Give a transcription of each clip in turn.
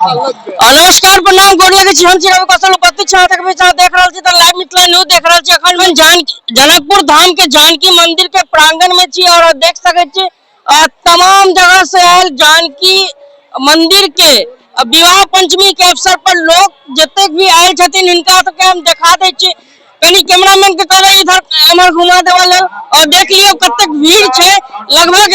नमस्कार प्रणाम गोर लगे छी। हम चिराग कौशल उपस्थित छी तक भी देख रहल छी त लाइव मिथिला न्यूज देख रहल छी। अखन जनकपुर धाम के जानकी मंदिर के प्रांगण में छी और देख सके छी तमाम जगह से आयल जानकी मंदिर के विवाह पंचमी के अवसर पर लोग जते भी आयल छथिन हिनका सबके हम दिखा दे छी। कनी कैमरामैन के कहबे इधर एमर घुमा देवल और देख लियो कतक भीड़ छे। लगभग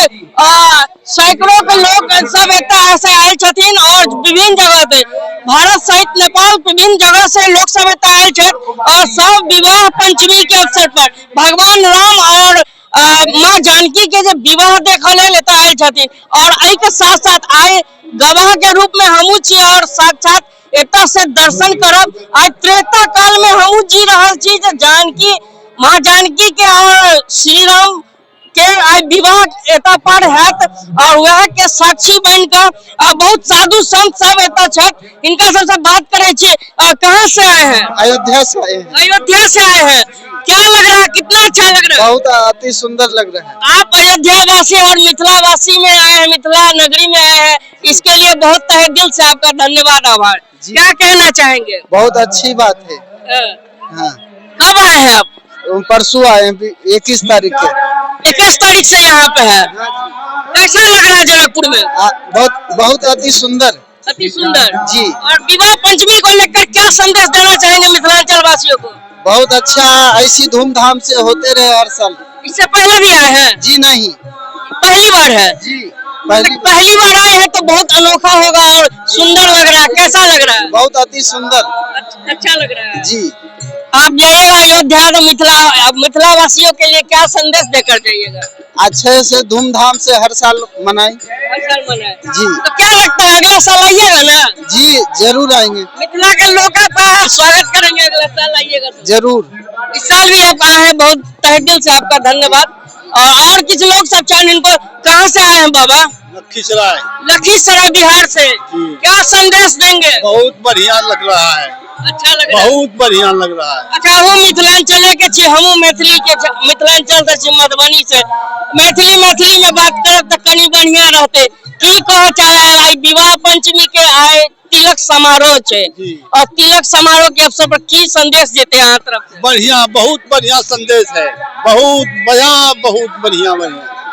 सैकड़ों के लोग सब एता ऐसे आयल छथिन और विभिन्न जगह से भारत सहित नेपाल विभिन्न जगह से लोग सब एता आयल छे और सब विवाह पंचमी के अवसर पर भगवान राम और माँ जानकी के जो विवाह देखल एता आयल छथिन और एहि के साथ साथ आए गवाह के रूप में हमू छी और साक्षात एता से दर्शन करब। आज त्रेता काल में हमू जी रहल छी जानकी माँ जानकी के और श्री राम के आज विवाह एता पर हैत और वह के साक्षी बनकर बहुत साधु संत सब एता छे। इनका सबसे बात करे छी। कहां से आए हैं? अयोध्या से आए हैं। अयोध्या से आए हैं। क्या लग रहा है? कितना अच्छा लग रहा है? बहुत अति सुंदर लग रहा है। आप अयोध्या वासी और मिथिला वासी में आए हैं, मिथिला नगरी में आए हैं, इसके लिए बहुत तहे दिल से आपका धन्यवाद आभार। क्या कहना चाहेंगे? बहुत अच्छी बात है। हाँ। कब आए हैं आप? परसों आए हैं 21 तारीख के। 21 तारीख से यहाँ पे है। कैसा लग रहा है जनकपुर में? बहुत अति सुंदर। अति सुंदर जी। और विवाह पंचमी को लेकर क्या संदेश देना चाहेंगे मिथिलांचल वासियों को? बहुत अच्छा, ऐसी धूमधाम से होते रहे हर साल। इससे पहले भी आए हैं? जी नहीं, पहली बार है जी। पहली बार आए हैं तो बहुत अनोखा होगा और सुंदर लग रहा है। कैसा लग रहा है? बहुत अति सुंदर। अच्छा लग रहा है जी। आप जाइएगा अयोध्या तो मिथिला वासियों के लिए क्या संदेश देकर जाइएगा? अच्छे से धूमधाम से हर साल मनाएं। हर साल मनाएं। जी। तो क्या लगता है अगला साल आइएगा ना? जी जरूर आएंगे। मिथिला के लोग का स्वागत करेंगे अगला साल आइएगा तो। जरूर। इस साल भी आप आए हैं, बहुत तहे दिल से आपका धन्यवाद। और कुछ लोग सब चाहे इनको कहाँ से आए हैं बाबा? लखीसराय बिहार से। क्या संदेश देंगे? बहुत बढ़िया लग रहा है। अच्छा लग रहा है? बहुत बढ़िया लग रहा है। अच्छा वो मिथिलांचल के छी, हमू मैथिली के मिथिलांचल से छी, मधुबनी से। मैथिली में बात करब तो कनी बढ़िया रहते। की कह चाहे विवाह पंचमी के आए तिलक समारोह छे और तिलक समारोह के अवसर पर की संदेश देते हैं तरफ से? बढ़िया, बहुत बढ़िया संदेश है। बहुत बढ़िया।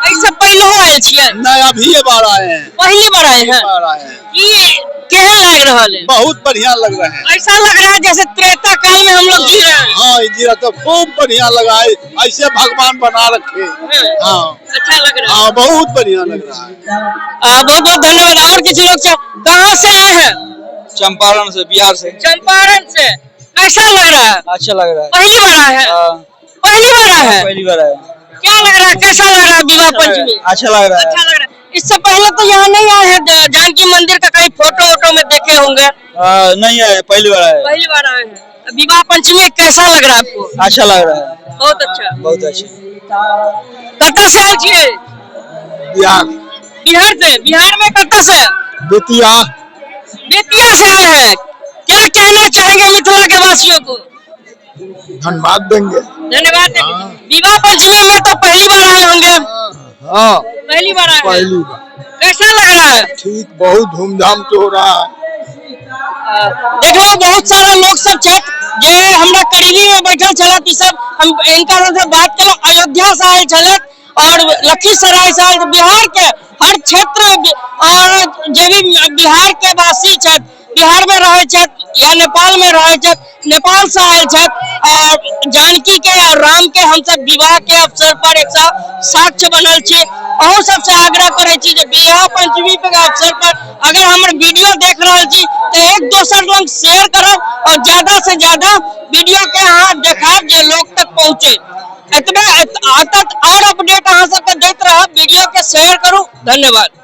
ऐसे पहले आए छियै? नहीं, अभी बार आए हैं। पहली बार आए हैं? ये केहन लग रहा है? बहुत बढ़िया लग रहा है। ऐसा लग रहा है जैसे त्रेता काल में हम लोग जी रहे हैं। हाँ जी, तो खूब बढ़िया लगा है। ऐसे भगवान बना रखे। हाँ अच्छा लग रहा है। हाँ, बहुत बढ़िया लग रहा है। बहुत बहुत धन्यवाद। और किसी लोग कहाँ से आए हैं? चंपारण से, बिहार से। चंपारण से। कैसा लग रहा है? अच्छा लग रहा है। पहली बार आए हैं? पहली बार आए हैं? पहली बार आया। क्या लग रहा है? कैसा लग रहा है विवाह पंचमी? अच्छा लग रहा है। अच्छा लग रहा है। इससे पहले तो यहाँ नहीं आए हैं जानकी मंदिर का, कहीं फोटो में देखे होंगे? नहीं आए, पहली बार आए। पहली बार आए हैं। विवाह पंचमी कैसा लग रहा है आपको? अच्छा लग रहा है। बहुत अच्छा। बहुत अच्छा। कहाँ से आए छियै? बिहार से। बिहार में कहाँ से? बेतिया से आए हैं। क्या कहना चाहेंगे मिथिला के वासियों को? धन्यवाद देंगे। धन्यवाद देंगे। विवाह पंचमी में तो पहली बार आए होंगे? हाँ, पहली बार आए हैं। पहली बार। कैसा लग रहा है? ठीक, बहुत धूमधाम से हो रहा है। देखो बहुत सारा लोग सब छे जे हमरा करीबी में बैठल छलत। ई सब हम इनका से बात केलो। अयोध्या से आए छलत और लखीसराय से आए। बिहार के हर क्षेत्र और जे भी बिहार के वासी छे, बिहार में रहे छे या नेपाल में रहे छे, नेपाल से आए छे और जानकी के और राम के हम सब विवाह के अवसर पर एक साक्ष्य बनल छी। और सबसे आग्रह करे छी जे विवाह पंचमी के अवसर पर अगर हमर वीडियो देख रहल छी तो एक दोसर लोग शेयर करब और ज्यादा से ज्यादा वीडियो के अहाँ देखाब जे लोग तक पहुँचे। इतना और अपडेट अहाँ सबके देते रहब। वीडियो के शेयर करू। धन्यवाद।